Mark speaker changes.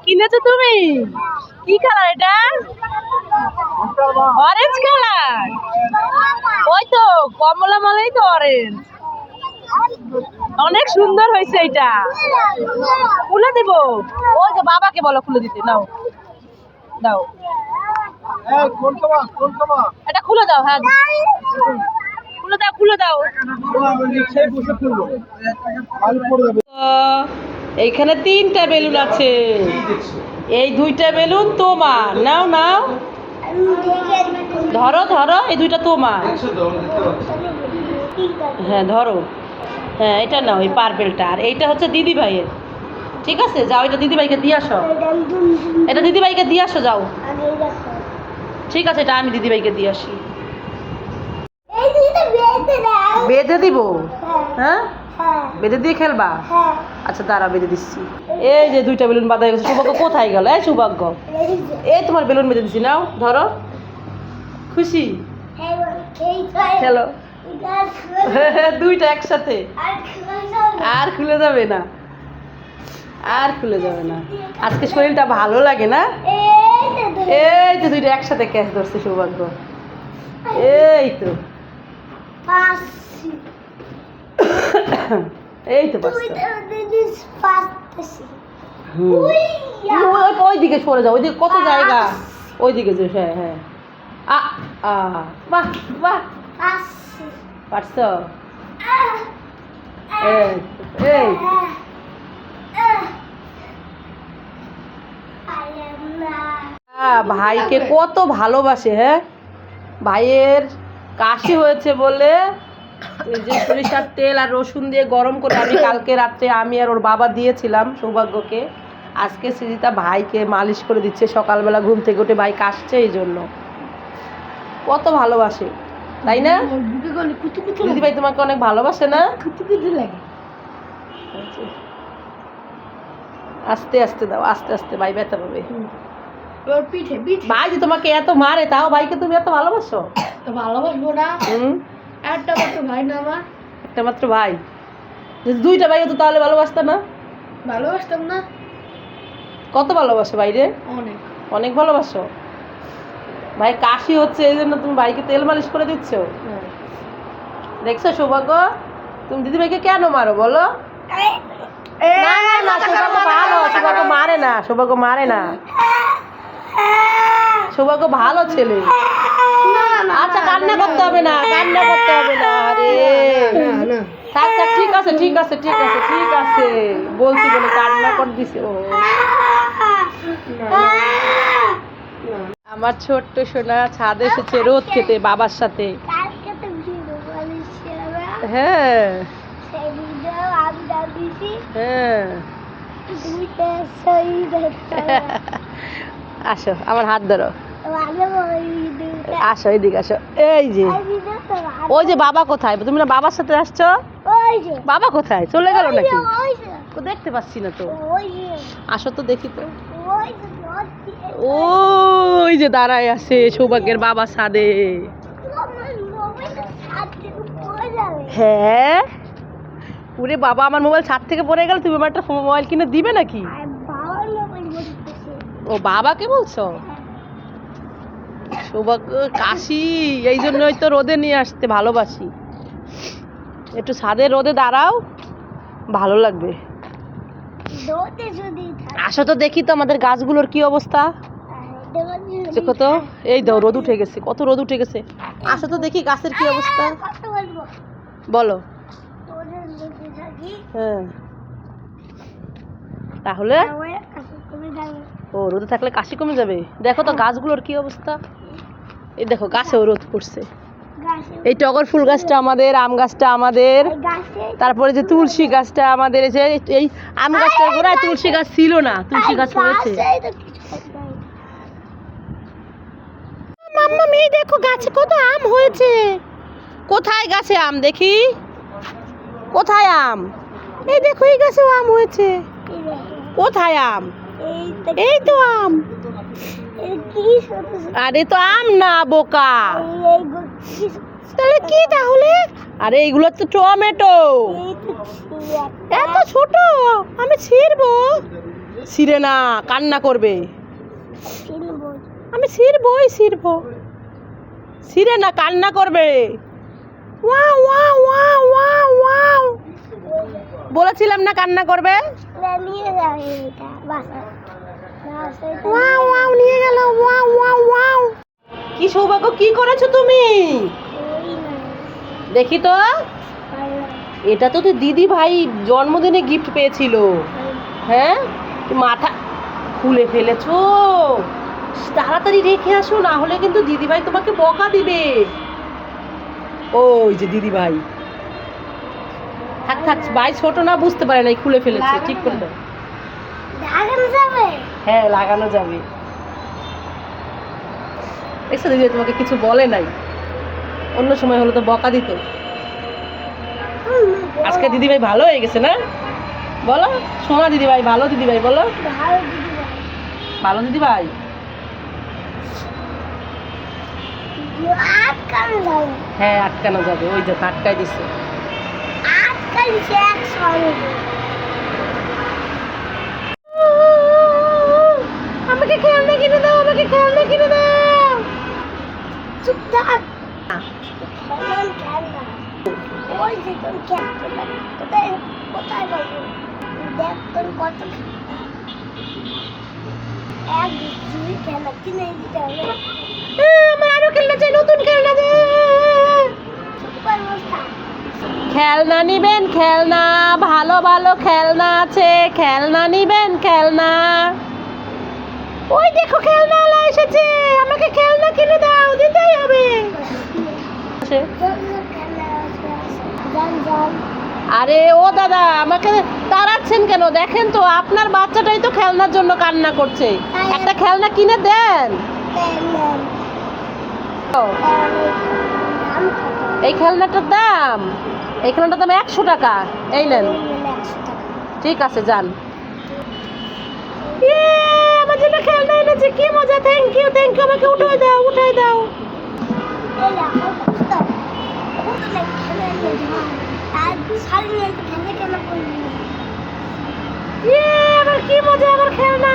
Speaker 1: কিনেছো তুমি? কি কালার এটা? Orange colour. ওই তো কমলা মালাই তো অরেঞ্জ। অনেক সুন্দর হয়েছে এটা। খুলে দিব? ওই যে বাবাকে বলো খুলে দিতে। নাও দাও, এটা খুলে দাও। হ্যাঁ খুলে দাও, খুলে দাও। এইখানে 3টা বেলুন আছে। এই 2টা বেলুন তোমার। নাও নাও, ধরো ধরো, এই 2টা তোমার। হ্যাঁ ধরো। হ্যাঁ এটা নাও, এই পার্পেলটা। আর এইটা হচ্ছে দিদি ভাইয়ের। ঠিক আছে, যাও এটা দিদি ভাইকে দিয়ে আসো। এটা দিদি ভাইকে দিয়ে আসো, যাও। ঠিক আছে, এটা আমি দিদি ভাইকে দিয়ে আসি। বেঁধে দিব? হ্যাঁ বেঁধে দিয়ে খেলবা? আচ্ছা দাঁড়া, বেঁধে দিচ্ছি। এই যে 2টা বেলুন বাঁধা গেছে। সৌভাগ্য কোথায় গেল? এই সৌভাগ্য, এই তোমার বেলুন বেঁধে দিচ্ছি। নাও ধরো। খুশি? খেলো। 2টা একসাথে। আর খুলে যাবে না, আর খুলে যাবে না। আজকে শরীরটা ভালো লাগে না? এই তো 2টা একসাথে ক্যাচ ধরছে সৌভাগ্য। এই তো এই তো ওইদিকে সরে যাও, ওইদিকে কত জায়গা। ওইদিকে যে, হ্যাঁ হ্যাঁ। বাহ বাহ, পারছো? এই ভাইকে কত ভালোবাসে। হ্যাঁ, ভাইয়ের কাশি হয়েছে বলে এই যে সরিষার তেল আর রসুন দিয়ে গরম করে আমি কালকে রাত্রে আমি আর ওর বাবা দিয়েছিলাম সৌভাগ্যকে। আজকে সৃজিতা ভাইকে মালিশ করে দিচ্ছে সকালবেলা ঘুম থেকে উঠে। ভাই কাশছে, এই জন্য। কত ভালোবাসে, তাই না? দিদি ভাই তোমাকে অনেক ভালোবাসে না? আস্তে আস্তে দাও, আস্তে আস্তে, ভাই ব্যথা পাবে। ভাই যে তোমাকে এত মারে, তাও ভাইকে তুমি এত ভালোবাসো?
Speaker 2: ভালোবাসবো না? একটা মাত্র ভাই না আমার?
Speaker 1: একটা মাত্র ভাই? 2টা ভাই তো তাহলে ভালোবাসতো না?
Speaker 2: ভালোবাসতাম না।
Speaker 1: কত ভালোবাসো ভাইরে?
Speaker 2: অনেক
Speaker 1: অনেক ভালোবাসো। ভাই কাশি হচ্ছে এই জন্য তুমি ভাইকে তেল মালিশ করে দিচ্ছ। দেখছো সৌভাগ্য, তুমি দিদি ভাইকে কেন মারো বলো? না না, সৌভাগ্য ভালো, সৌভাগ্য মারে না, সৌভাগ্য মারে না, সৌভাগ্য ভালো ছেলে। আচ্ছা কান্না করতে হবে না, কান্না করতে হবে না। আরে থাক থাক, ঠিক আছে ঠিক আছে ঠিক আছে ঠিক আছে বলছি বলে কান্না করে দিছে। ও আমার ছোট্ট সোনা ছাদে এসেছে রোদ খেতে বাবার সাথে। হ্যাঁ হ্যাঁ, আসো আমার হাত ধরো, আসো এদিকে আসো। এই যে ওই যে বাবা কোথায়? তুমি না বাবার সাথে আসছো? বাবা কোথায়? চলে গেল নাকি? দেখতে পাচ্ছি না তো। আসো তো দেখি তো। ওই যে দাঁড়ায় আছে সৌভাগ্যের বাবা ছাদে। হ্যাঁ, ওরে বাবা, আমার মোবাইল ছাদ থেকে পড়ে গেল, তুমি আমার একটা মোবাইল কিনে দিবে নাকি? ও বাবাকে বলছো? সৌভাগ্য কাশি, এই জন্যই তো রোদে নিয়ে আসতে ভালোবাসি। একটু ছাদে রোদে দাঁড়াও, ভালো লাগবে। আসো তো দেখি তো আমাদের গাছগুলোর কি অবস্থা। দেখো তো, এই দাও রোদ উঠে গেছে, কত রোদ উঠে গেছে। আসো তো দেখি গাছের কি অবস্থা। বলো। হ্যাঁ, তাহলে ও রোদে থাকলে কাশি কমে যাবে। দেখো তো গাছগুলোর কি অবস্থা। এই দেখো গাছেও রোদ পড়ছে। এই টগর ফুল গাছটা আমাদের, আম গাছটা আমাদের, তারপরে যে তুলসী গাছটা আমাদের। এই আম গাছটার গোড়ায় তুলসী গাছ ছিল না, তুলসী গাছ হয়েছে। মাম্মা মেয়ে দেখো গাছে কত আম হয়েছে। কোথায় গাছে আম দেখি? কোথায় আম? এই দেখো এই গাছেও আম হয়েছে। কোথায় আম? এই তো আম। আরে তো আম না বোকা, তাহলে কি? তাহলে আরে এইগুলো তো টমেটো। এত ছোট, আমি ছিঁড়বো। ছিঁড়ে না, কান্না করবে। আমি ছিঁড়বই ছিঁড়বো, ছিঁড়ে না, কান্না করবে। Wow wow wow wow wow, বলেছিলাম না কান্না করবে। ওয়াও ওয়াও নিয়ে গেল, ওয়াও ওয়াও ওয়াও। কি সৌভাগ্য, কি করেছো তুমি? দেখি তো, এটা তো তোর দিদি ভাই জন্মদিনে গিফট পেয়েছিল। হ্যাঁ, মাথা খুলে ফেলেছো, তাড়াতাড়ি রেখে আসো, না হলে কিন্তু দিদি ভাই তোমাকে বকা দিবে। ওই যে দিদি ভাই, থাক থাক, ভাই ছোট না, বুঝতে পারে না, খুলে ফেলেছে, ঠিক করে দাও। হ্যাঁ, লাগানো যাবে। দেখছো দিদি তোমাকে কিছু বলে নাই, অন্য সময় হলে তো বকা দিত। আজকে দিদি ভাই ভালো হয়ে গেছে না? বলো, সোনা দিদি ভাই ভালো, দিদি ভাই বলো, ভালো দিদি ভাই। হ্যাঁ, আটকানো যাবে, ওই যে আটকাই দিছে। আমাকে খেলনা কিনে দাও, আমাকে খেলনা কিনে দাও। চুপ থাক। ওই যে তোর কোথায় কোথায় পাবো, দেখ তোর কত এক দুই খেলা কিনে দিতে হবে। আমার আরো খেলনা চাই, নতুন খেলনা দে। খেলনা নিবেন, খেলনা, ভালো ভালো খেলনা আছে, খেলনা নিবেন, খেলনা। ওই দেখো খেলনাওয়ালা এসেছে, আমাকে খেলনা কিনে দাও, দিতেই হবে। আরে ও দাদা, আমাকে তাড়াচ্ছেন কেন? দেখেন তো আপনার বাচ্চাটাই তো খেলনার জন্য কান্না করছে, একটা খেলনা কিনে দেন। এই খেলনাটার দাম, এই খেলনাটার দাম 100 টাকা। এই নেন, ঠিক আছে, যান। আমার জন্য খেলনা এনেছে, কি মজা। থ্যাংক ইউ, থ্যাংক ইউ, আমাকে উঠাই দাও, উঠাই দাও। আমার কি মজা, আমার খেলনা।